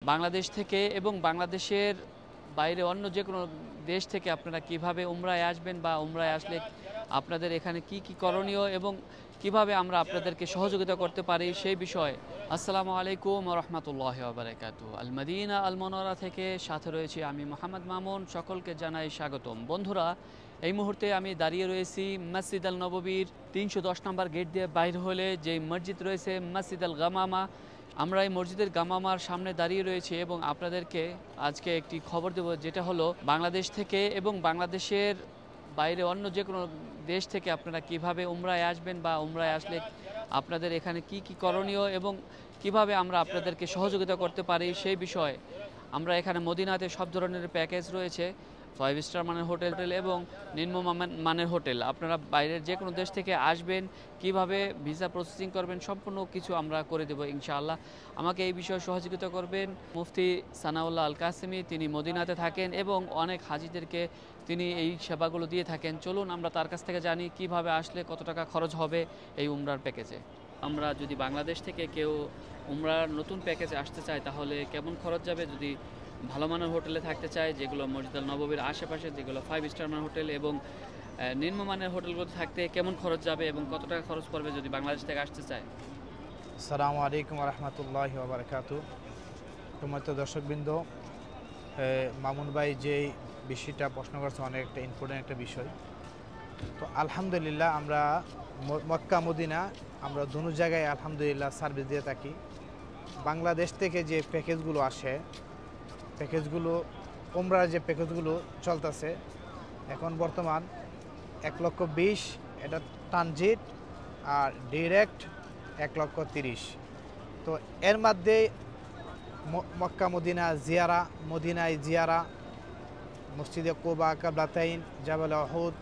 বাংলাদেশ থেকে এবং বাংলাদেশের বাইরে অন্য যে কোনো দেশ থেকে আপনারা কিভাবে উমরায় আসবেন বা উমরায় আসলে আপনাদের এখানে কি কি করণীয় এবং কিভাবে আমরা আপনাদেরকে সহযোগিতা করতে পারি সেই বিষয়ে। আসসালামু আলাইকুম ওয়া রাহমাতুল্লাহি ওয়া বারাকাতুহু। আল মদিনা আল মুনাওয়ারা থেকে সাথে রয়েছি আমি মোহাম্মদ মামুন। সকলকে জানাই স্বাগতম। বন্ধুরা, এই মুহূর্তে আমি দাঁড়িয়ে রয়েছি মসজিদ আল নববীর 310 নম্বর গেট দিয়ে বাইর হলে যে মসজিদ রয়েছে মসজিদ আল গামামা। আমরা এই মসজিদের গামামার সামনে দাঁড়িয়ে রয়েছি এবং আপনাদেরকে আজকে একটি খবর দেব, যেটা হলো বাংলাদেশ থেকে এবং বাংলাদেশের বাইরে অন্য যে কোনো দেশ থেকে আপনারা কিভাবে উমরায় আসবেন বা উমরায় আসলে আপনাদের এখানে কি কি করণীয় এবং কিভাবে আমরা আপনাদেরকে সহযোগিতা করতে পারি সেই বিষয়ে। আমরা এখানে মদিনাতে সব ধরনের প্যাকেজ রয়েছে, 5 স্টার মানের হোটেল এবং নিম্ন মানের হোটেল। আপনারা বাইরের যে কোনো দেশ থেকে আসবেন, কিভাবে ভিসা প্রসেসিং করবেন, সম্পূর্ণ কিছু আমরা করে দেব ইনশাআল্লাহ। আমাকে এই বিষয়ে সহযোগিতা করবেন মুফতি সানাউল্লাহ আল কাসেমি। তিনি মদিনাতে থাকেন এবং অনেক হাজিদেরকে তিনি এই সেবাগুলো দিয়ে থাকেন। চলুন আমরা তার কাছ থেকে জানি কিভাবে আসলে কত টাকা খরচ হবে এই উমরার প্যাকেজে। আমরা যদি বাংলাদেশ থেকে কেউ উমরার নতুন প্যাকেজে আসতে চায় তাহলে কেমন খরচ যাবে, যদি ভালো মানের হোটেলে থাকতে চায় যেগুলো মসজিদ আল নববীর আশেপাশে, যেগুলো 5 স্টার মানের হোটেল, এবং নিম্নমানের হোটেলগুলো থাকতে কেমন খরচ যাবে এবং কত টাকা খরচ পড়বে যদি বাংলাদেশ থেকে আসতে চায়। আসসালামু আলাইকুম ওয়া রাহমাতুল্লাহি ওয়া বারাকাতুহু। সম্মানিত দর্শকবৃন্দ, মামুন ভাই যে বিষয়টা প্রশ্ন করছে অনেক একটা ইম্পর্টেন্ট একটা বিষয়। তো আলহামদুলিল্লাহ আমরা মক্কা মদিনা আমরা দুনো জায়গায় আলহামদুলিল্লাহ সার্ভিস দিয়ে থাকি। বাংলাদেশ থেকে যে প্যাকেজগুলো আসে, প্যাকেজগুলো উমরার যে প্যাকেজগুলো চলতেছে এখন বর্তমান 1,20,000 এটা ট্রানজিট আর ডিরেক্ট 1,30,000। তো এর মধ্যে মক্কা মদিনা জিয়ারা, মদিনায় জিয়ারা, মসজিদে কুবা, কাবলাতাইন, জাবাল উহুদ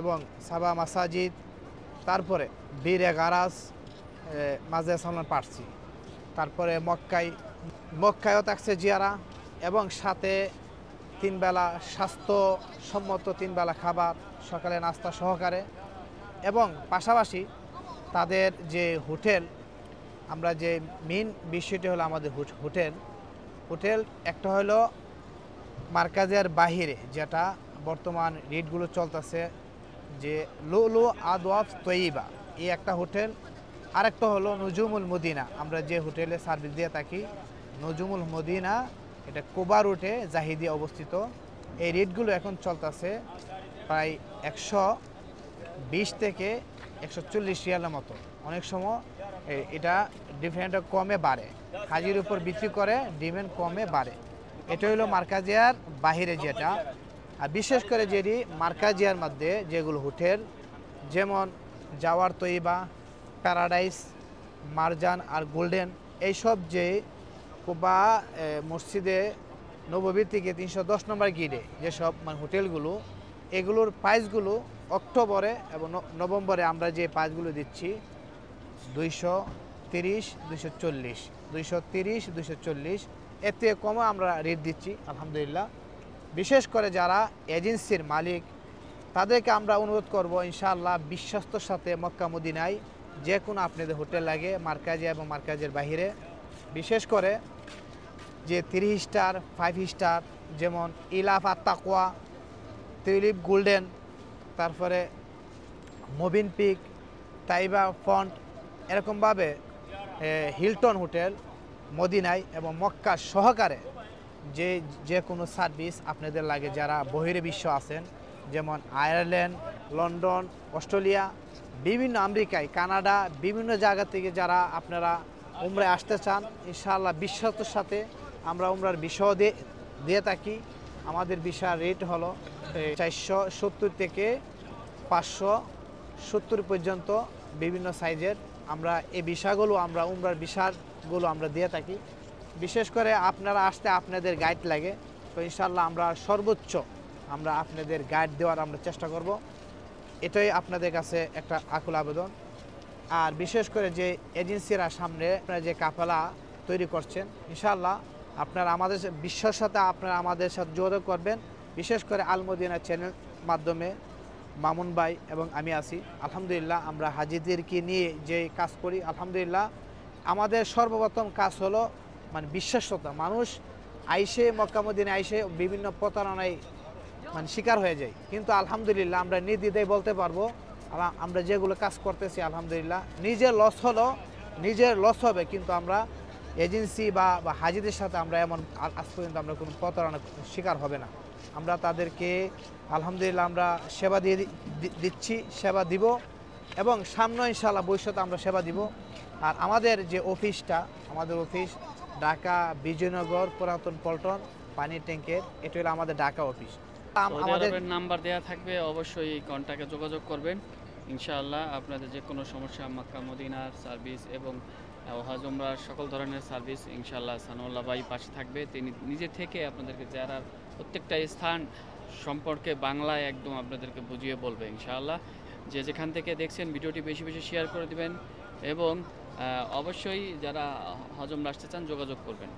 এবং সাবা মাসাজিদ, তারপরে বীরে গারাজ, মাঝে সালমান পার্সি, তারপরে মক্কায়ও থাকছে জিয়ারা এবং সাথে 3 বেলা স্বাস্থ্যসম্মত 3 বেলা খাবার সকালে নাস্তা সহকারে, এবং পাশাপাশি তাদের যে হোটেল, আমরা যে মেইন বিষয়টি হলো আমাদের হোটেল একটা হলো মার্কাজের বাহিরে, যেটা বর্তমান রেটগুলো চলতেছে যে লুলু আদওয়াফ তৈবা, এই একটা হোটেল। আরেকটা হলো নজুমুল মদিনা, আমরা যে হোটেলে সার্ভিস দিয়ে থাকি নজুমুল মদিনা, এটা কোবা রুটে জাহিদিয়া অবস্থিত। এই রেটগুলো এখন চলতেছে প্রায় 120 থেকে 140 রিয়ালের মতো। অনেক সময় এটা ডিফারেন্ট কমে বাড়ে, হাজির উপর ভিত্তি করে ডিমান্ড কমে বাড়ে। এটা হলো মার্কাজিয়ার বাহিরে যেটা। আর বিশেষ করে যেটি মার্কাজিয়ার মধ্যে যেগুলো হোটেল, যেমন জাওয়ার তৈবা, প্যারাডাইস, মারজান আর গোল্ডেন, এইসব যে কুবা মসজিদে নববীর থেকে 310 নম্বর গেটে যেসব হোটেলগুলো, এগুলোর প্রাইসগুলো অক্টোবরে এবং নভেম্বরে আমরা যে প্রাইসগুলো দিচ্ছি 230, 240, 230, 240, এর থেকে কমও আমরা রেট দিচ্ছি আলহামদুলিল্লাহ। বিশেষ করে যারা এজেন্সির মালিক তাদেরকে আমরা অনুরোধ করব ইনশাআল্লাহ বিশ্বস্তর সাথে মক্কা মদিনায় যে কোনো আপনাদের হোটেল লাগে মার্কাজে এবং মার্কাজের বাহিরে, বিশেষ করে যে 3 স্টার 5 স্টার, যেমন ইলাফ আর তাকওয়া, টিউলিপ গোল্ডেন, তারপরে মবিন পিক, তাইবা ফন্ট, এরকমভাবে হিলটন হোটেল মদিনায় এবং মক্কা সহকারে যে কোনো সার্ভিস আপনাদের লাগে যারা বহিরে বিশ্ব আছেন, যেমন আয়ারল্যান্ড, লন্ডন, অস্ট্রেলিয়া, বিভিন্ন আমেরিকায়, কানাডা, বিভিন্ন জায়গা থেকে যারা আপনারা উমরায় আসতে চান ইনশাআল্লাহ বিশ্বস্তর সাথে আমরা উমরার বিষয় দিয়ে থাকি। আমাদের ভিসার রেট হলো 470 থেকে 570 পর্যন্ত বিভিন্ন সাইজের। আমরা এই ভিসাগুলো আমরা উমরার ভিসাগুলো আমরা দিয়ে থাকি। বিশেষ করে আপনারা আসতে আপনাদের গাইড লাগে, তো ইনশাআল্লাহ আমরা সর্বোচ্চ আমরা আপনাদের গাইড দেওয়ার আমরা চেষ্টা করব। এটাই আপনাদের কাছে একটা আকুল আবেদন। আর বিশেষ করে যে এজেন্সিরা সামনে আপনারা যে কাফেলা তৈরি করছেন ইনশাআল্লাহ আপনারা আমাদের বিশ্বের সাথে আপনারা আমাদের সাথে যোগাযোগ করবেন। বিশেষ করে আল মদিনা চ্যানেল মাধ্যমে মামুন ভাই এবং আমি আছি আলহামদুলিল্লাহ। আমরা হাজিদেরকে নিয়ে যে কাজ করি আলহামদুলিল্লাহ, আমাদের সর্বপ্রথম কাজ হলো মানে বিশ্বাসতা, মানুষ আইসে মক্কা মদিনায় আইসে বিভিন্ন প্রতারণায় মানে শিকার হয়ে যায়, কিন্তু আলহামদুলিল্লাহ আমরা নির্দ্বিধায় বলতে পারবো আমরা যেগুলো কাজ করতেছি আলহামদুলিল্লাহ নিজের লস হলো, নিজের লস হবে, কিন্তু আমরা এজেন্সি বা হাজিদের সাথে আমরা এমন আজ পর্যন্ত আমরা কোনো প্রতারণার শিকার হবে না। আমরা তাদেরকে আলহামদুলিল্লাহ আমরা সেবা দিচ্ছি, সেবা দিব, এবং সামনে ইনশাআল্লাহ ভবিষ্যতে আমরা সেবা দিব। আর আমাদের যে অফিসটা, আমাদের অফিস ঢাকা বিজয়নগর পুরাতন পল্টন পানির ট্যাঙ্কের, এটা হলো আমাদের ঢাকা অফিস। আমাদের নাম্বার দেওয়া থাকবে, অবশ্যই কন্ট্যাক্টে যোগাযোগ করবেন। ইনশাআল্লাহ আপনাদের যে কোনো সমস্যা, মক্কা মদিনার সার্ভিস এবং হজ উমরার সকল ধরনের সার্ভিস ইনশাআল্লাহ সানাউল্লাহ ভাই পাশে থাকবে। তিনি নিজে থেকে আপনাদেরকে যারা প্রত্যেকটা স্থান সম্পর্কে বাংলায় একদম আপনাদেরকে বুঝিয়ে বলবে ইনশাআল্লাহ। যে যেখান থেকে দেখছেন ভিডিওটি বেশি বেশি শেয়ার করে দিবেন এবং অবশ্যই যারা হজ উমরা আসতে চান যোগাযোগ করবেন।